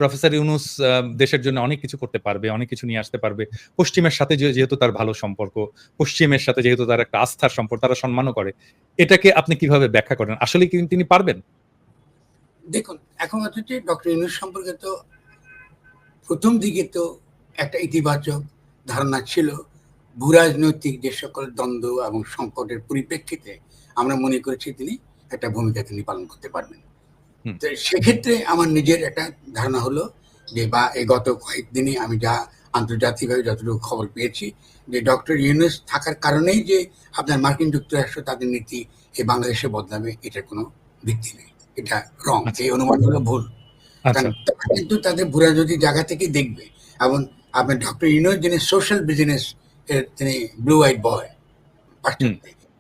Professor Yunus দেশের জন্য অনেক কিছু করতে পারবে, অনেক কিছু নিয়ে আসতে পারবে। পশ্চিমের সাথে যেহেতু তার ভালো সম্পর্ক, পশ্চিমের সাথে যেহেতু তার একটা আস্থার সম্পর্ক, তারা সম্মানও করে। এটাকে আপনি কিভাবে ব্যাখ্যা করেন? আসলেই কি তিনি পারবেন? দেখুন, এখন হচ্ছে ডক্টর ইউনূস সম্পর্কে তো প্রথম দিকে তো একটা ইতিবাচক ধারণা ছিল। ভূরাজনৈতিক যে সকল দ্বন্দ্ব এবং সংকটের পরিপ্রেক্ষিতে আমরা মনে করেছি তিনি একটা ভূমিকা তিনি পালন করতে পারবেন। তো সেক্ষেত্রে আমার নিজের একটা ধারণা হলো যে, বা এই গত কয়েকদিনে আমি যা আন্তর্জাতিকভাবে যতটুকু খবর পেয়েছি, যে ডক্টর ইউনূস থাকার কারণেই যে আপনার মার্কিন যুক্তরাষ্ট্র তাদের নীতি এই বাংলাদেশে বদলাবে, এটার কোনো ভিত্তি নেই। এটা রং, এই অনুমান হলো ভুল। কারণ তারা কিন্তু তাদের ভূরাজনৈতিক জায়গা থেকে দেখবে। এবং আপনার ডক্টর ইউনূস যিনি সোশ্যাল বিজনেস এর তিনি ব্লু হোয়াইট বয়,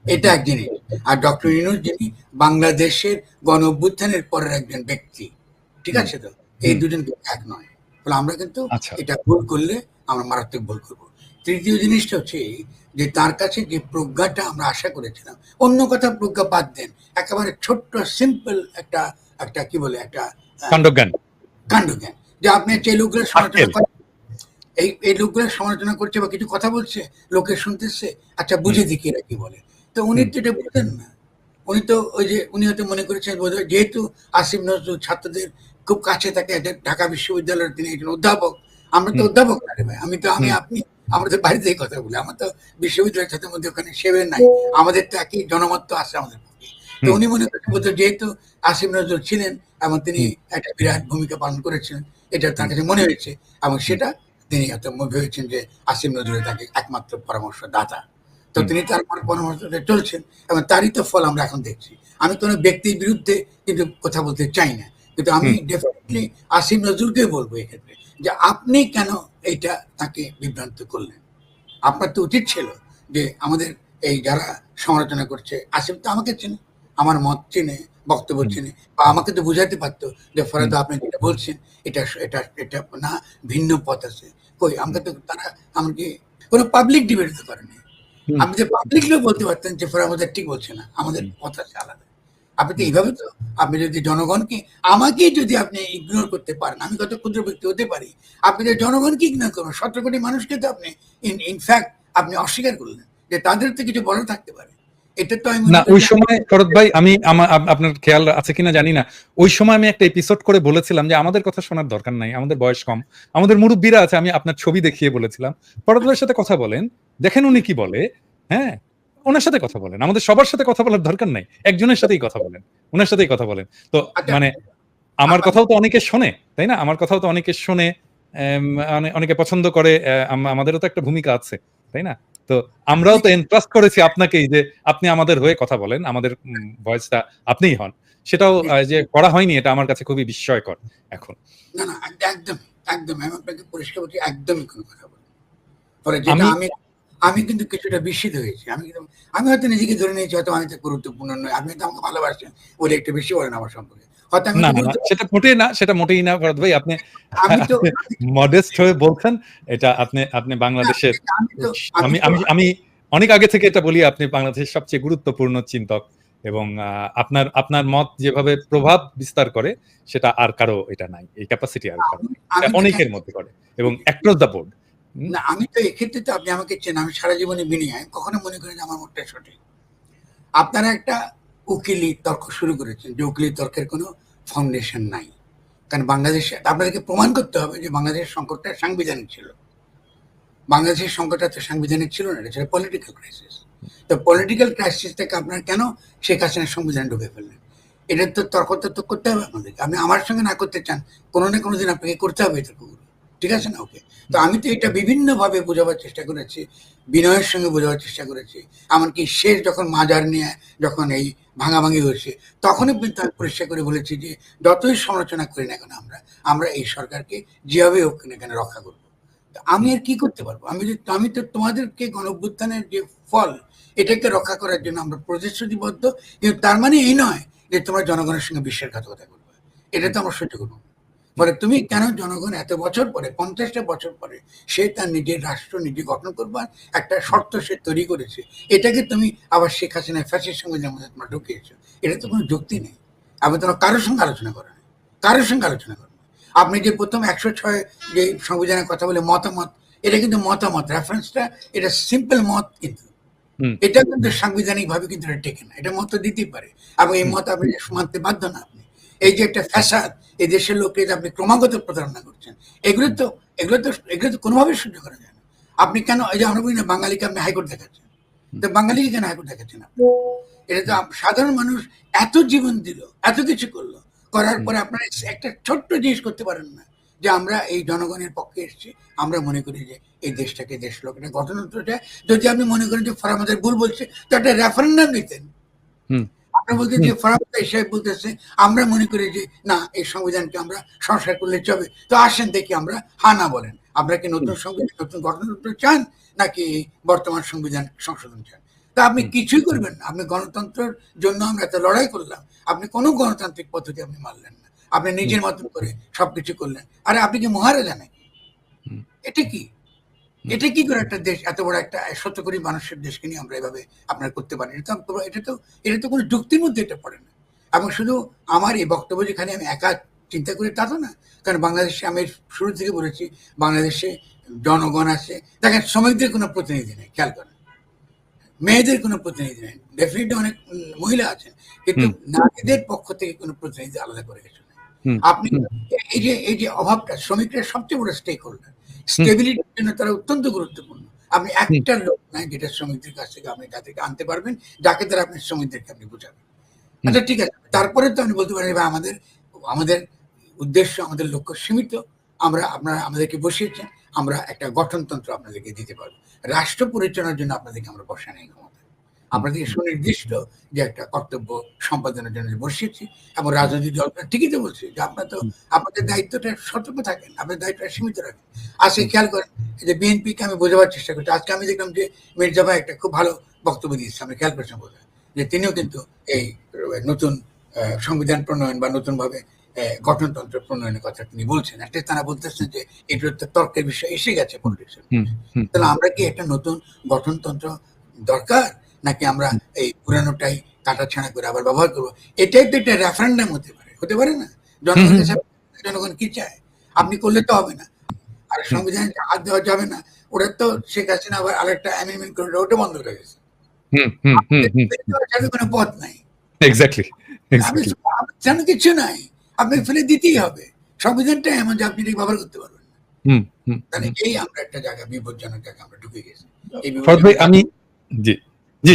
এটা এক জিনিস। আর ডক্টর ইউনূস যিনি বাংলাদেশের গণ অভ্যুত্থানের পরের একজন ব্যক্তি, ঠিক আছে? তো এই দুজন এক নয়। ফলে আমরা কিন্তু এটা ভুল করলে আমরা মারাত্মক ভুল করবো। তৃতীয় জিনিসটা হচ্ছে যে তার কাছে যে প্রজ্ঞাটা আমরা আশা করেছিলাম, অন্য কথা প্রজ্ঞা বাদ দেন, একেবারে ছোট্ট সিম্পল একটা একটা কি বলে একটা কাণ্ডজ্ঞান, যে আপনি যে লোকগুলো সমালোচনা করেন, এই লোকগুলো সমালোচনা করছে বা কিছু কথা বলছে, লোকে শুনতেছে, আচ্ছা বুঝে দেখি এরা কি বলে। তো উনি তো এটা বুঝলেন না। উনি তো ওই যে উনি হয়তো মনে করেছেন বোধহয় যেহেতু আসিফ নজরুল ছাত্রদের খুব কাছে থাকে, ঢাকা বিশ্ববিদ্যালয়ের তিনি একজন অধ্যাপক। আমরা তো অধ্যাপক না রে ভাই, আপনি আমরা তো বাড়িতে কথা বলি, আমার তো বিশ্ববিদ্যালয়ের ছাত্রের মধ্যে ওখানে সেবে নাই, আমাদের তো একই জনমত তো আছে আমাদের পক্ষে। তো উনি মনে করছেন যেহেতু আসিফ নজরুল ছিলেন এবং তিনি একটা বিরাট ভূমিকা পালন করেছিলেন, এটা তার কাছে মনে হয়েছে, এবং সেটা তিনি এত ভেবেছেন যে আসিফ নজরুল তাকে একমাত্র পরামর্শদাতা। তো তিনি তার পরামর্শতে চলছেন এবং তারই তো ফল আমরা এখন দেখছি। আমি কোনো ব্যক্তির বিরুদ্ধে কিন্তু কথা বলতে চাই না, কিন্তু আমি ডেফিনেটলি আসিফ নজরুলকে বলবো এক্ষেত্রে যে আপনি কেন এইটা তাকে বিভ্রান্ত করলেন? আপনার তো উচিত ছিল যে আমাদের এই যারা সমালোচনা করছে, আসিফ তো আমাকে চেনে, আমার মত চেনে, বক্তব্য চেনে, বা আমাকে তো বুঝাতে পারতো যে ফরাদ আপনি যেটা বলছেন এটা এটা এটা না, ভিন্ন পথ আছে। কই আমাকে তো তারা আমাকে কোনো পাবলিক ডিবেট তো করেনি। আপনি যে পাবলিকলিও বলতে পারতেন যে ফরাদ আমাদের ঠিক বলছে না, আমাদের পথ আছে আলাদা। আপনি তো এইভাবে তো আপনি যদি জনগণকে, আমাকে যদি আপনি ইগনোর করতে পারেন, আমি কত ক্ষুদ্র ব্যক্তি হতে পারি, আপনি যে জনগণকে ইগনোর করবেন, 17 কোটি মানুষকে তো আপনি ইনফ্যাক্ট আপনি অস্বীকার করলেন যে তাদের তো কিছু বড় থাকতে পারে। এটা তো আমি না, ওই সময় শরৎ ভাই, আমি আপনার খেয়াল আছে কিনা জানি না, ওই সময় আমি একটা এপিসোড করে বলেছিলাম যে আমাদের কথা শোনার দরকার নাই, আমাদের বয়স কম, আমাদের মুরব্বীরা আছে, আমি আপনার ছবি দেখিয়ে বলেছিলাম শরৎ ভাইয়ের সাথে কথা বলেন, দেখেন উনি কি বলে। হ্যাঁ, ওনার সাথে কথা বলেন, আমাদের সবার সাথে কথা বলার দরকার নাই, একজনের সাথেই কথা বলেন, ওনার সাথেই কথা বলেন। তো মানে আমার কথাও তো অনেকে শোনে, তাই না? আমার কথাও তো অনেকে শোনে, অনেকে পছন্দ করে, আমাদেরও তো একটা ভূমিকা আছে, তাই না? তো আমরাও তো এনট্রাস্ট করেছি আপনাকেই যে আপনি আমাদের হয়ে কথা বলেন, আমাদের ভয়েসটা আপনিই হন। সেটাও যে করা হয়নি, এটা আমার কাছে খুবই বিস্ময়কর এখন। না না, একদম একদম আমি আপনাকে পরিষ্কার বলছি, একদমই কোনো কথা বলি পরে যেটা আমি কিন্তু কিছুটা বিস্মিত হয়েছি। আমি হয়তো নিজেকে ধরে নিয়েছি হয়তো আমি তো গুরুত্বপূর্ণ নয়, আপনি তো আমাকে ভালোবাসছেন বলে একটু বেশি বলেন আমার সম্পর্কে। না না, সেটা মোটেই না, সেটা মোটেই না ভরত ভাই, আপনি মডেস্ট হয়ে বলছেন। এটা আপনি বাংলাদেশের, আমি অনেক আগে থেকে এটা বলি, আপনি বাংলাদেশের সবচেয়ে গুরুত্বপূর্ণ চিন্তক, এবং আপনার মত যেভাবে প্রভাব বিস্তার করে সেটা আর কারো এটা নাই, এই ক্যাপাসিটি আর কারো, অনেকের মধ্যে করে, এবং অ্যাক্রস দ্য বোর্ড। না, আমি তো এক্ষেত্রে তো আপনি আমাকে চেন, আমি সারা জীবনে বিনিয়োগ কখনো মনে করি যে আমার মতটা সঠিক। আপনারা একটা উকিলি তর্ক শুরু করেছেন, যে উকিলি তর্কের কোনো ফাউন্ডেশন নাই। কারণ বাংলাদেশে আপনাদেরকে প্রমাণ করতে হবে যে বাংলাদেশের সংকটটা সাংবিধানিক ছিল। বাংলাদেশের সংকটটা তো সাংবিধানিক ছিল না, এটা ছিল পলিটিক্যাল ক্রাইসিস। তো পলিটিক্যাল ক্রাইসিসটাকে আপনার কেন শেখ হাসিনার সংবিধান ঢুকে ফেললেন? এটার তো তর্ক তো করতে হবে আপনাদেরকে। আপনি আমার সঙ্গে না করতে চান, কোনো না কোনো দিন আপনাকে করতে হবে এই তর্কগুলো, ঠিক আছে না? ওকে, তো আমি তো এটা বিভিন্নভাবে বোঝাবার চেষ্টা করেছি, বিনয়ের সঙ্গে বোঝাবার চেষ্টা করেছি। এমনকি শেষ যখন মাজার নিয়ে যখন এই ভাঙাভাঙি হয়েছে, তখনই কিন্তু আমি পরিষ্কার করে বলেছি যে যতই সমালোচনা করি না কেন আমরা এই সরকারকে যেভাবে হোক এখানে রক্ষা করবো। আমি আর কি করতে পারবো? আমি তো তোমাদেরকে গণঅভ্যুত্থানের যে ফল, এটাকে রক্ষা করার জন্য আমরা প্রতিশ্রুতিবদ্ধ, কিন্তু তার মানে এই নয় যে তোমরা জনগণের সঙ্গে বিশ্বাসঘাতকতা করবে। এটা তো আমরা সহ্য করবো। ফলে তুমি কেন জনগণ এত বছর পরে, 50টা বছর পরে সে তার নিজের রাষ্ট্র নিজে গঠন করবার একটা শর্ত সে তৈরি করেছে, এটাকে তুমি আবার শেখ হাসিনা ফ্যাসির সঙ্গে যেমন তোমরা ঢুকিয়েছো, এটা তো কোনো যুক্তি নেই। আমি তোমার কারোর সঙ্গে আলোচনা করো না, কারোর সঙ্গে আলোচনা করো। আপনি যে প্রথম 106 যে সংবিধানের কথা বলে মতামত, এটা কিন্তু মতামত, রেফারেন্সটা এটা সিম্পল মত, কিন্তু এটা কিন্তু সাংবিধানিক ভাবে কিন্তু এটা টেকে না, এটা মত দিতেই পারে এবং এই মত আপনি মানতে বাধ্য না। আপনি এই যে একটা ফ্যাসাদ, এই দেশের লোককে যে আপনি ক্রমাগত প্রতারণা করছেন, এগুলো তো কোনোভাবে সহ্য করা যায় না। আপনি কেন, এই যে আমরা বলি না বাঙালিকে আপনি হাইকোর্ট দেখাচ্ছেন, তো বাঙালিকে কেন হাইকোর্ট দেখাচ্ছেন আপনি? এটা তো সাধারণ মানুষ এত জীবন দিল, এত কিছু করলো, করার পরে আপনারা একটা ছোট্ট জিনিস করতে পারেন না, যে আমরা এই জনগণের পক্ষে এসেছি, আমরা মনে করি যে এই দেশটাকে দেশ লোক, এটা গঠনতন্ত্রটা যদি আপনি মনে করেন যে আমাদের ভুল বলছে, তো একটা রেফারেন্ডাম নিতেন। আপনি বলতেন যে ফরামত সাহেব বলতেছে আমরা মনে করি যে না, এই সংবিধানকে আমরা সংস্কার করলে চলবে, তো আসেন দেখি আমরা হা না বলেন, আমরা কি নতুন সংবিধান, নতুন গঠনতন্ত্র চান নাকি বর্তমান সংবিধান সংশোধন চান? তা আপনি কিছুই করবেন না। আপনি গণতন্ত্রের জন্য আমরা এত লড়াই করলাম, আপনি কোনো গণতান্ত্রিক পদ্ধতি আপনি মানলেন না, আপনি নিজের মতন করে সবকিছু করলেন। আরে আপনি কি মহারাজা নাকি? এটা কি, এটা কি করে একটা দেশ, এত বড় একটা 100 কোটি মানুষের দেশকে নিয়ে আমরা এভাবে আপনার করতে পারি? এটা তো কোনো যুক্তির মধ্যে এটা পড়ে না। এবং শুধু আমার এই বক্তব্য যেখানে আমি একা চিন্তা করি তা তো না, কারণ বাংলাদেশে আমি শুরু থেকে বলেছি, বাংলাদেশে জনগণ আছে, দেখেন শ্রমিকদের কোনো প্রতিনিধি নেই, খেয়াল করেন, মেয়েদের কোনো প্রতিনিধি নেই, ডেফিনেটলি অনেক মহিলা আছেন, কিন্তু নারীদের পক্ষ থেকে কোনো প্রতিনিধি আলাদা করে কিছু নেই। আপনি এই যে অভাবটা, শ্রমিকরা সবচেয়ে বড় স্টেক হোল্ডার, স্টেবিলিটির জন্য তারা অত্যন্ত গুরুত্বপূর্ণ। আপনি একটা লোক নাই যেটা শ্রমিকদের কাছ থেকে আপনি তাদেরকে আনতে পারবেন, যাকে দ্বারা আপনি শ্রমিকদেরকে আপনি বোঝাবেন। আচ্ছা ঠিক আছে, তারপরে তো আপনি বলতে পারেন আমাদের উদ্দেশ্য, আমাদের লক্ষ্য সীমিত, আপনারা আমাদেরকে বসিয়েছেন, আমরা একটা গঠনতন্ত্র আপনাদেরকে দিতে পারবো, রাষ্ট্র পরিচালনার জন্য আপনাদেরকে আমরা বসা নেই ক্ষমতা, আপনাদেরকে সুনির্দিষ্ট যে একটা কর্তব্য সম্পাদনের জন্য বসিয়েছি। এবং রাজনৈতিক দলটা ঠিকই তো বলছে যে আপনাদের দায়িত্বটা সতর্ক থাকেন, আপনাদের দায়িত্বটা সীমিত রাখেন। আজকে খেয়াল করেন, যে বিএনপিকে আমি বোঝাবার চেষ্টা করছি, আজকে আমি দেখলাম যে মির্জা ভাই একটা খুব ভালো বক্তব্য দিয়েছে, আমি খেয়াল করছি বোধ হয়, যে তিনিও কিন্তু এই নতুন সংবিধান প্রণয়ন বা নতুন ভাবে গঠনতন্ত্র প্রণয়নের কথা তিনি বলছেন। একটা তারা বলতেছেন যে এটা তো তর্কের বিষয় এসে গেছে পলিটিক্সের। তাহলে আমরা কি একটা নতুন গঠনতন্ত্র দরকার, নাকি আমরা এই পুরানোটাই কাটাছাড়া করে আবার ব্যবহার করবো? এটাই তো একটা রেফারেন্ডাম হতে পারে না? জনগণ কি চায় আপনি করলে তো হবে না। আর সংবিধানে হাত দেওয়া যাবে না, ওটা তো শেখ হাসিনা আবার আরেকটা অ্যামেন্ডমেন্ট করে ওটা বন্ধ করে গেছে, কোনো পথ নাই, কিছু নাই, আপনি ফেলে দিতেই হবে। সংবিধানটা এমন যে আপনি ব্যবহার করতে পারবেন না। তাহলে এই আমরা একটা জায়গা, বিপজ্জনক জায়গা আমরা ঢুকে গেছি।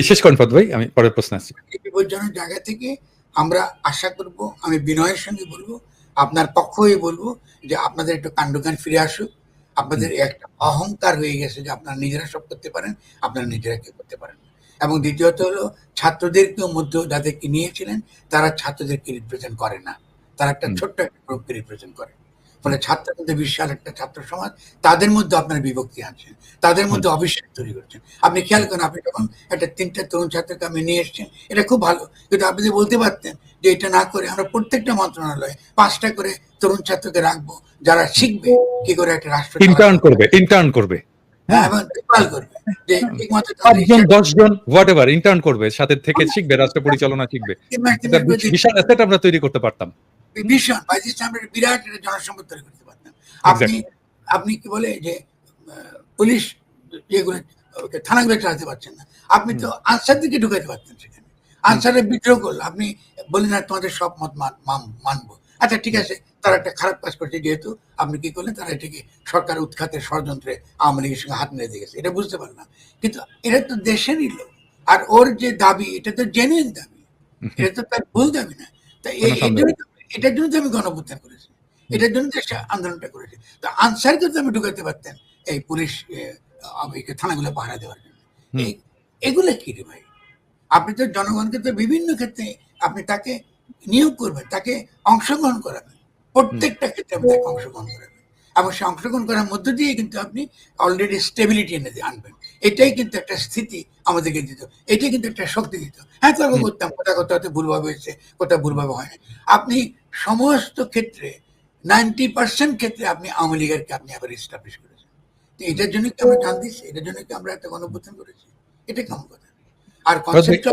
শেষ করেন ফদ ভাই, আমি পরের প্রশ্ন আসছি। এই বিপজ্জনক জায়গা থেকে আমরা আশা করব, আমি বিনয়ের সঙ্গে বলবো, আপনার পক্ষ হয়ে বলবো, যে আপনাদের একটু কাণ্ডজ্ঞান ফিরে আসুক। আপনাদের একটা অহংকার হয়ে গেছে যে আপনারা নিজেরা সব করতে পারেন, আপনারা নিজেরা কেউ করতে পারেন না। এবং দ্বিতীয়ত হলো, ছাত্রদেরকেও মধ্যে যাদেরকে নিয়েছিলেন তারা ছাত্রদেরকে রিপ্রেজেন্ট করে না, তারা একটা ছোট্ট একটা গ্রুপকে রিপ্রেজেন্ট করে। ফলে ছাত্র কিন্তু বিশাল একটা ছাত্র সমাজ, তাদের মধ্যে আপনার বিভক্তি আনছেন, তাদের মধ্যে অবিশ্বাস তৈরি করছেন। আপনি খেয়াল করেন, আপনি যখন একটা 3টা তরুণ ছাত্রকে আপনি নিয়ে এসছেন, এটা খুব ভালো, কিন্তু আপনি যদি বলতে পারতেন যে এটা না করে আমরা প্রত্যেকটা মন্ত্রণালয়ে 5টা করে তরুণ ছাত্রকে রাখবো, যারা শিখবে কি করে একটা রাষ্ট্র ইন্টার্ন করবে, ইন্টার্ন করবে, সাথে থেকে শিখবে, রাষ্ট্র পরিচালনা শিখবে, বিশাল অ্যাসেট আমরা তৈরি করতে পারতাম। ভীষণ বিরাট একটা জনসম্পদ তৈরি করতে পারতাম। আপনি কি বলে যে পুলিশ যেগুলো থানাগুলো চালাতে পারছেন না, আপনি তো আনসারদেরকে ঢুকাইতে পারতেন সেখানে। আনসারে বিদ্রোহ করলো, আপনি বললেন না তোমাদের সব মত মানবো। আচ্ছা ঠিক আছে, তারা একটা খারাপ কাজ করছে, যেহেতু আপনি কি করলেন, তারা এটাকে সরকার উৎখাতের ষড়যন্ত্রে আওয়ামী লীগের সঙ্গে হাত মেরে দিয়ে গেছে, এটা বুঝতে পারলাম। কিন্তু এটা তো দেশেরই লোক, আর ওর যে দাবি এটা তো জেনুইন দাবি, এটা তো তার ভুল দাবি না। এটার জন্য তো আমি গণঅভ্যুত্থান করেছি, এটার জন্য তো আন্দোলনটা করেছি। তো আনসারকে তো আমি ঢুকাতে পারতেন এই পুলিশ থানাগুলো পাহারা দেওয়ার জন্য। এগুলো কি রে ভাই? আপনি তো জনগণকে তো বিভিন্ন ক্ষেত্রে আপনি তাকে নিয়োগ করবেন, তাকে অংশগ্রহণ করাবেন, প্রত্যেকটা ক্ষেত্রে আপনি তাকে অংশগ্রহণ করাবেন, এবং সে অংশগ্রহণ করার মধ্য দিয়ে কিন্তু আপনি অলরেডি স্টেবিলিটি এনে আনবেন। এটাই কিন্তু একটা স্থিতি আমাদেরকে দিত, এটাই কিন্তু একটা শক্তি দিত। হ্যাঁ, তর্ক করতাম, কোথাও হয়তো ভুলভাবে হয়েছে, কোথাও ভুলভাবে হয় না। আপনি সমস্ত ক্ষেত্রে 90% ক্ষেত্রে আপনি আওয়ামী লীগেরকে আপনি আবার এস্টাবলিশ করেছেন। তো এটার জন্য কি আমরা জান দিচ্ছি, এটার জন্য কি আমরা একটা গণঅভ্যুত্থান করেছি? এটা কেমন কথা? আর কনসেপ্ট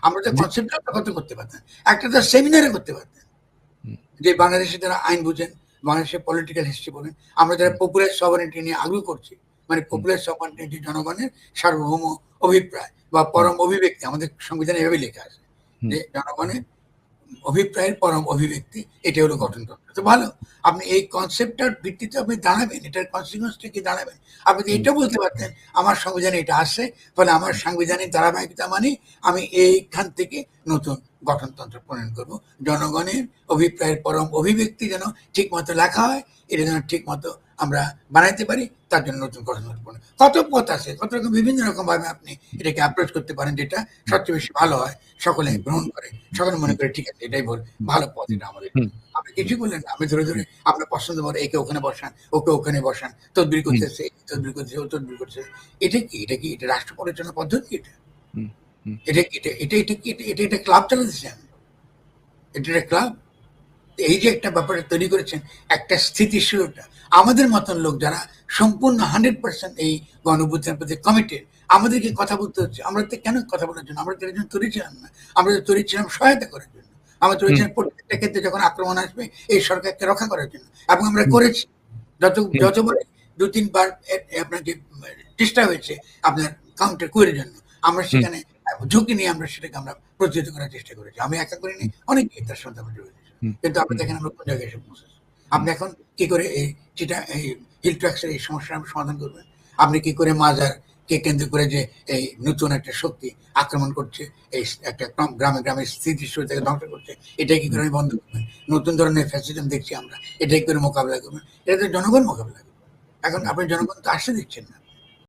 আমরা তো কনসেপ্ট কত করতে পারতাম, একটা তো সেমিনারে করতে পারতাম, যে বাংলাদেশে যারা আইন বুঝেন বাংলাদেশের পলিটিক্যাল হিস্ট্রি বলেন, আমরা যারা পপুলার সভারেন্টি নিয়ে আগ্রহ করছি, মানে পপুলার সভারেন্টি জনগণের সার্বভৌম অভিপ্রায় বা পরম অভিব্যক্তি, আমাদের সংবিধানে এভাবে লেখা আছে যে জনগণের অভিপ্রায়ের পরম অভিব্যক্তি, এটা হলো গঠনতন্ত্র। তো ভালো, আপনি এই কনসেপ্টটার ভিত্তিতে আপনি দাঁড়াবেন, এটার কনসিকুয়েন্সটা কি দাঁড়াবেন। আপনি তো এটা বলতে পারতেন আমার সংবিধানে এটা আছে, ফলে আমার সাংবিধানিক ধারাবাহিকতা মানে আমি এইখান থেকে নতুন গঠনতন্ত্র প্রণয়ন করব, জনগণের অভিপ্রায়ের পরম অভিব্যক্তি যেন ঠিক মতো লেখা হয়, এটা যেন ঠিক মতো আমরা বানাইতে পারি, তার জন্য নতুন গঠনতন্ত্র প্রণয়ন। কত পথ আছে, কত রকম বিভিন্ন রকম ভাবে আপনি এটাকে অ্যাপ্রোচ করতে পারেন, যেটা সবচেয়ে বেশি ভালো হয়, সকলে গ্রহণ করে, সকলে মনে করে ঠিক আছে এটাই ভালো পথ, এটা আমাদের। আপনি কিছু বললেন না, আপনি ধরে ধরে আপনার পছন্দ মতো একে ওখানে বসান, ওকে ওখানে বসান, তদবির করতেছে, তদবির করতেছে, ও তদবির করছে। এটা কি, এটা কি, এটা রাষ্ট্র পরিচালনা পদ্ধতি? এটা কি, এটা ক্লাব চালাতেছেন, এটা একটা ক্লাব। এই যে একটা ব্যাপারে তৈরি করেছেন, একটা স্থিতিশীলতা, আমাদের মতন লোক যারা সম্পূর্ণ 100% এই গণঅভ্যুত্থানের প্রতি কমিটেড, আমাদেরকে কথা বলতে হচ্ছে। আমরা তো কেন কথা বলার জন্য, আমরা তো এর জন্য তৈরি ছিলাম না, আমরা তো তৈরি ছিলাম সহায়তা করার জন্য, আমরা তৈরি ছিলাম প্রত্যেকটা ক্ষেত্রে যখন আক্রমণ আসবে এই সরকারকে রক্ষা করার জন্য, এবং আমরা করেছি। যতবার 2-3 বার আপনার যে চেষ্টা হয়েছে আপনার কাউন্টার কুয়ের জন্য, আমরা সেখানে ঝুঁকি নিয়ে আমরা সেটাকে আমরা প্রতিহত করার চেষ্টা করেছি। আমি একা করিনি, অনেকেই তার সাথে আমরা জড়িত। কিন্তু আপনি দেখেন আমরা কোন জায়গায় এসে পৌঁছেছি। আপনি এখন কি করে এই হিল ট্র্যাক্সের এই সমস্যার সমাধান করবেন? আপনি কি করে মাজারকে কেন্দ্র করে যে এই নতুন একটা শক্তি আক্রমণ করছে, এই একটা গ্রামে গ্রামে স্থিতিশীলতাকে ধ্বংস করছে, এটাই কি করে আমি বন্ধ করবেন? নতুন ধরনের ফ্যাসিজম দেখছি আমরা, এটাই করে মোকাবিলা করবেন। এটা তো জনগণ মোকাবিলা করবে। এখন আপনি জনগণ তো আসতে দিচ্ছেন না।